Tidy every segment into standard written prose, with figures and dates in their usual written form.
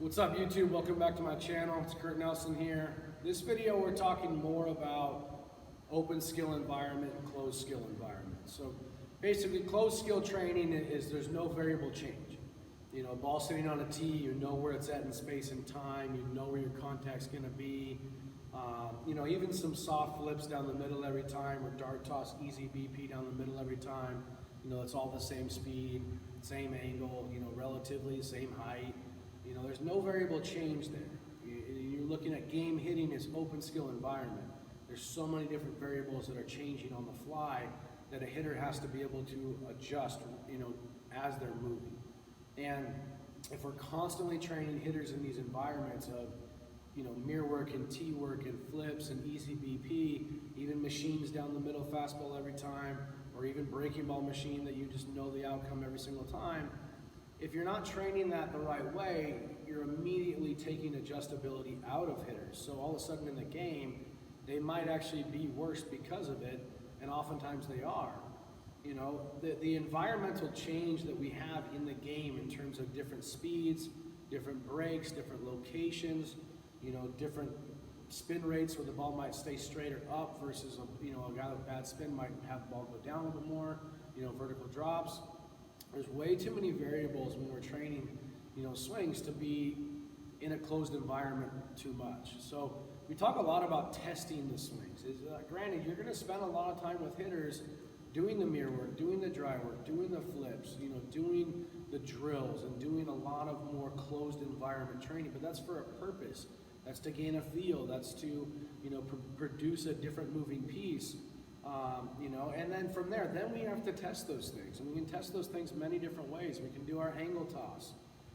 What's up YouTube? Welcome back to my channel. It's Kurt Nelson here. This video we're talking more about open skill environment and closed skill environment. So basically closed skill training is there's no variable change. You know, ball sitting on a tee, you know where it's at in space and time, you know where your contact's gonna be. You know, even some soft flips down the middle every time, or dart toss, easy BP down the middle every time. You know, it's all the same speed, same angle, you know, relatively same height. You know, there's no variable change there. You're looking at game hitting as open skill environment. There's so many different variables that are changing on the fly that a hitter has to be able to adjust, you know, as they're moving. And if we're constantly training hitters in these environments of, you know, mirror work and tee work and flips and easy BP, even machines down the middle fastball every time, or even breaking ball machine that you just know the outcome every single time, if you're not training that the right way, you're immediately taking adjustability out of hitters. So all of a sudden in the game, they might actually be worse because of it, and oftentimes they are. You know, the environmental change that we have in the game in terms of different speeds, different breaks, different locations, you know, different spin rates where the ball might stay straight or up versus a guy with bad spin might have the ball go down a little bit more, you know, vertical drops. There's way too many variables when we're training, you know, swings to be in a closed environment too much. So we talk a lot about testing the swings. Granted, you're going to spend a lot of time with hitters doing the mirror work, doing the dry work, doing the flips, you know, doing the drills and doing a lot of more closed environment training, but that's for a purpose. That's to gain a feel. That's to, you know, produce a different moving piece. You know, and then from there, then we have to test those things. And we can test those things many different ways. We can do our angle toss.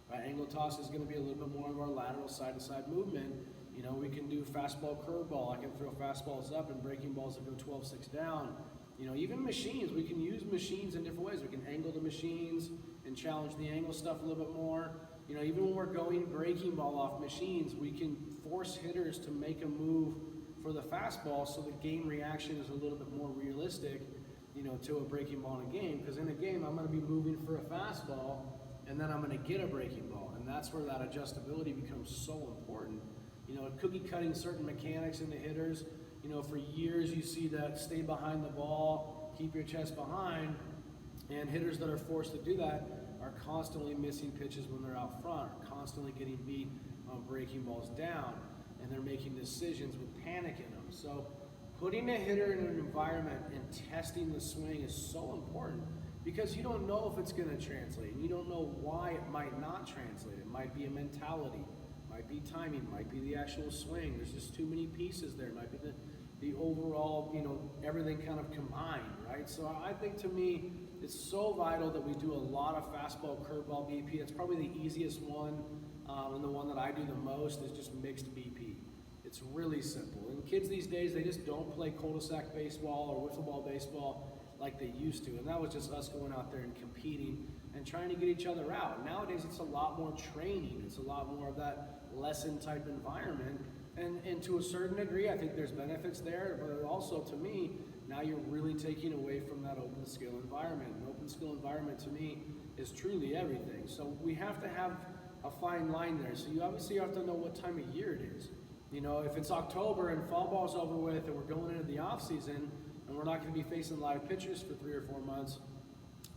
Right? Angle toss is going to be a little bit more of our lateral side-to-side movement. You know, we can do fastball, curveball. I can throw fastballs up and breaking balls that go 12-6 down. You know, even machines, we can use machines in different ways. We can angle the machines and challenge the angle stuff a little bit more. You know, even when we're going breaking ball off machines, we can force hitters to make a move for the fastball so the game reaction is a little bit more realistic, you know, to a breaking ball in a game. Because in a game, I'm going to be moving for a fastball, and then I'm going to get a breaking ball. And that's where that adjustability becomes so important. You know, cookie cutting certain mechanics into hitters, you know, for years you see that stay behind the ball, keep your chest behind, and hitters that are forced to do that are constantly missing pitches when they're out front, are constantly getting beat on breaking balls down, and they're making decisions with panic in them. So putting a hitter in an environment and testing the swing is so important, because you don't know if it's going to translate, and you don't know why it might not translate. It might be a mentality, might be timing, might be the actual swing. There's just too many pieces there. It might be the overall, you know, everything kind of combined, right? So I think, to me, it's so vital that we do a lot of fastball, curveball BP. It's probably the easiest one, and the one that I do the most is just mixed BP. It's really simple. And kids these days, they just don't play cul-de-sac baseball or wiffle ball baseball like they used to. And that was just us going out there and competing and trying to get each other out. Nowadays, it's a lot more training. It's a lot more of that lesson type environment. And to a certain degree, I think there's benefits there, but also, to me, now you're really taking away from that open skill environment. An open skill environment, to me, is truly everything. So we have to have a fine line there. So you obviously have to know what time of year it is. You know, if it's October and fall ball's over with and we're going into the off season and we're not going to be facing live pitchers for 3 or 4 months,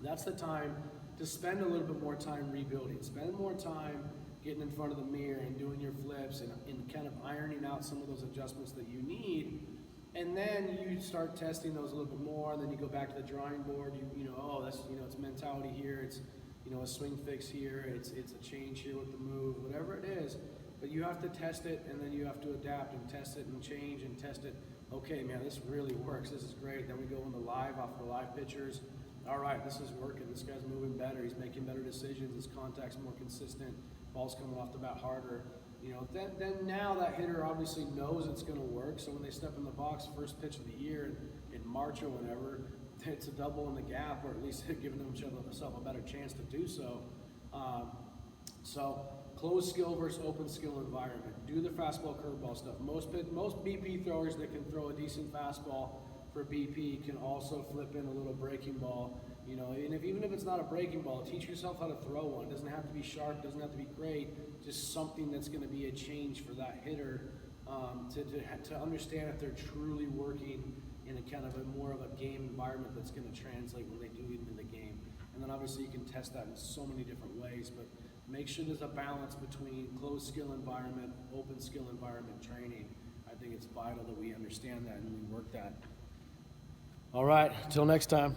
that's the time to spend a little bit more time rebuilding. Spend more time getting in front of the mirror and doing your flips and kind of ironing out some of those adjustments that you need. And then you start testing those a little bit more, and then you go back to the drawing board. You know, oh, that's, you know, it's mentality here, it's, you know, a swing fix here, it's a change here with the move, whatever it is. But you have to test it, and then you have to adapt and test it and change and test it. Okay, man, this really works. This is great. Then we go into live off the live pitchers. All right, this is working. This guy's moving better. He's making better decisions. His contact's more consistent. Ball's coming off the bat harder. You know, then now that hitter obviously knows it's going to work. So when they step in the box, first pitch of the year in March or whenever, it's a double in the gap, or at least giving themselves a better chance to do so. So closed skill versus open skill environment. Do the fastball, curveball stuff. Most BP throwers that can throw a decent fastball for BP can also flip in a little breaking ball, You know, and even if it's not a breaking ball, teach yourself how to throw one. It doesn't have to be sharp, doesn't have to be great, just something that's going to be a change for that hitter to understand if they're truly working in a kind of a more of a game environment that's going to translate when they do get into the game. And then obviously you can test that in so many different ways, but make sure there's a balance between closed skill environment, open skill environment training. I think it's vital that we understand that and we work that. All right, until next time.